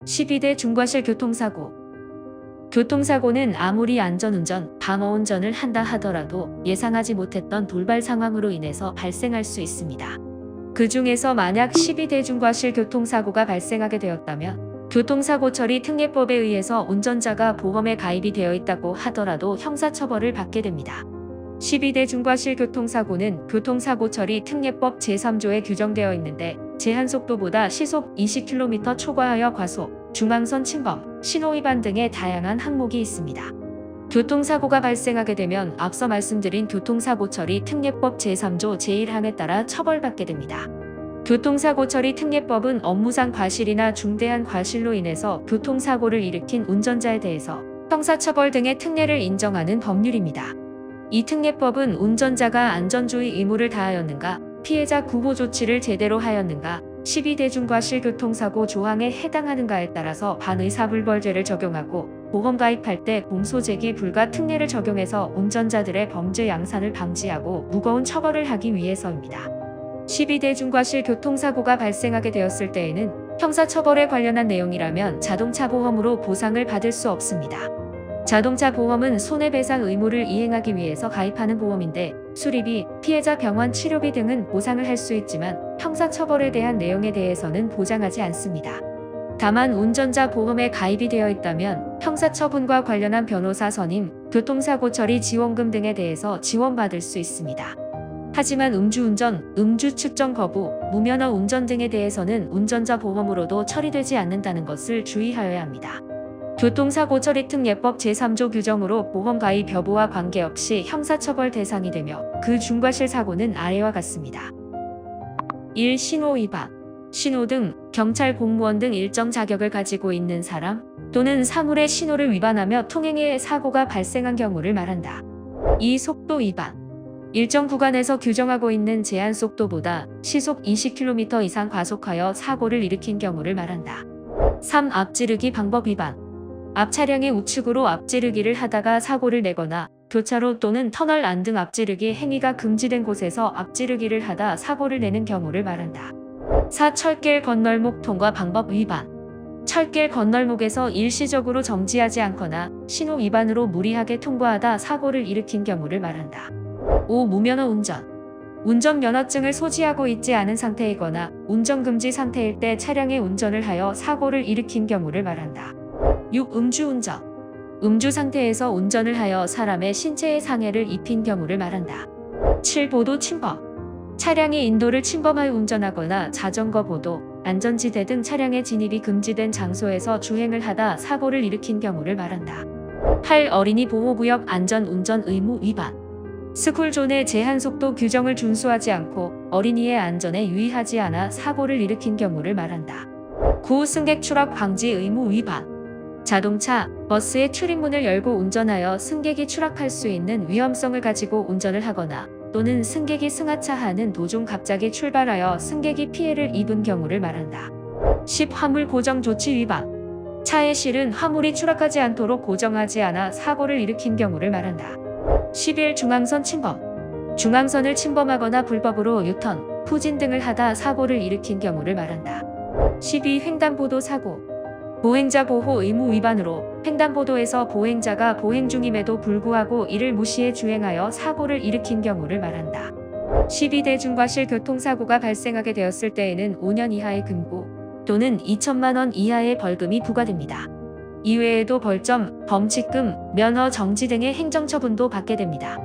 12대 중과실 교통사고. 교통사고는 아무리 안전운전, 방어운전을 한다 하더라도 예상하지 못했던 돌발 상황으로 인해서 발생할 수 있습니다. 그 중에서 만약 12대 중과실 교통사고가 발생하게 되었다면 교통사고 처리 특례법에 의해서 운전자가 보험에 가입이 되어 있다고 하더라도 형사처벌을 받게 됩니다. 12대 중과실 교통사고는 교통사고 처리 특례법 제3조에 규정되어 있는데 제한속도보다 시속 20km 초과하여 과속, 중앙선 침범, 신호위반 등의 다양한 항목이 있습니다. 교통사고가 발생하게 되면 앞서 말씀드린 교통사고 처리 특례법 제3조 제1항에 따라 처벌받게 됩니다. 교통사고 처리 특례법은 업무상 과실이나 중대한 과실로 인해서 교통사고를 일으킨 운전자에 대해서 형사처벌 등의 특례를 인정하는 법률입니다. 이 특례법은 운전자가 안전주의 의무를 다하였는가, 피해자 구호 조치를 제대로 하였는가, 12대 중과실 교통사고 조항에 해당하는가에 따라서 반의사불벌죄를 적용하고 보험 가입할 때 공소제기 불가 특례를 적용해서 운전자들의 범죄 양산을 방지하고 무거운 처벌을 하기 위해서입니다. 12대 중과실 교통사고가 발생하게 되었을 때에는 형사처벌에 관련한 내용이라면 자동차 보험으로 보상을 받을 수 없습니다. 자동차 보험은 손해배상 의무를 이행하기 위해서 가입하는 보험인데 수리비, 피해자 병원 치료비 등은 보상을 할 수 있지만 형사처벌에 대한 내용에 대해서는 보장하지 않습니다. 다만 운전자 보험에 가입이 되어 있다면 형사처분과 관련한 변호사 선임, 교통사고 처리 지원금 등에 대해서 지원받을 수 있습니다. 하지만 음주운전, 음주 측정 거부, 무면허 운전 등에 대해서는 운전자 보험으로도 처리되지 않는다는 것을 주의하여야 합니다. 교통사고 처리 특례법 제3조 규정으로 보험 가입 여부와 관계없이 형사처벌 대상이 되며 그 중과실 사고는 아래와 같습니다. 1. 신호 위반. 신호등, 경찰 공무원 등 일정 자격을 가지고 있는 사람 또는 사물의 신호를 위반하며 통행에 사고가 발생한 경우를 말한다. 2. 속도 위반. 일정 구간에서 규정하고 있는 제한 속도보다 시속 20km 이상 과속하여 사고를 일으킨 경우를 말한다. 3. 앞지르기 방법 위반. 앞 차량의 우측으로 앞지르기를 하다가 사고를 내거나 교차로 또는 터널 안 등 앞지르기 행위가 금지된 곳에서 앞지르기를 하다 사고를 내는 경우를 말한다. 4. 철길 건널목 통과 방법 위반. 철길 건널목에서 일시적으로 정지하지 않거나 신호 위반으로 무리하게 통과하다 사고를 일으킨 경우를 말한다. 5. 무면허 운전. 운전면허증을 소지하고 있지 않은 상태이거나 운전금지 상태일 때 차량의 운전을 하여 사고를 일으킨 경우를 말한다. 6. 음주운전. 음주 상태에서 운전을 하여 사람의 신체에 상해를 입힌 경우를 말한다. 7. 보도 침범. 차량이 인도를 침범하여 운전하거나 자전거 보도, 안전지대 등 차량의 진입이 금지된 장소에서 주행을 하다 사고를 일으킨 경우를 말한다. 8. 어린이 보호구역 안전운전 의무 위반. 스쿨존의 제한속도 규정을 준수하지 않고 어린이의 안전에 유의하지 않아 사고를 일으킨 경우를 말한다. 9. 승객 추락 방지 의무 위반. 자동차, 버스의 출입문을 열고 운전하여 승객이 추락할 수 있는 위험성을 가지고 운전을 하거나 또는 승객이 승하차하는 도중 갑자기 출발하여 승객이 피해를 입은 경우를 말한다. 10. 화물 고정 조치 위반. 차에 실은 화물이 추락하지 않도록 고정하지 않아 사고를 일으킨 경우를 말한다. 11. 중앙선 침범. 중앙선을 침범하거나 불법으로 유턴, 후진 등을 하다 사고를 일으킨 경우를 말한다. 12. 횡단보도 사고. 보행자 보호 의무 위반으로 횡단보도에서 보행자가 보행 중임에도 불구하고 이를 무시해 주행하여 사고를 일으킨 경우를 말한다. 12대 중과실 교통사고가 발생하게 되었을 때에는 5년 이하의 금고 또는 2천만 원 이하의 벌금이 부과됩니다. 이외에도 벌점, 범칙금, 면허 정지 등의 행정처분도 받게 됩니다.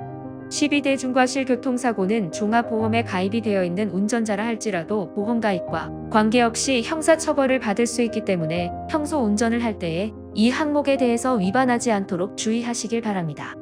12대 중과실 교통사고는 종합보험에 가입이 되어 있는 운전자라 할지라도 보험 가입과 관계없이 형사처벌을 받을 수 있기 때문에 평소 운전을 할 때에 이 항목에 대해서 위반하지 않도록 주의하시길 바랍니다.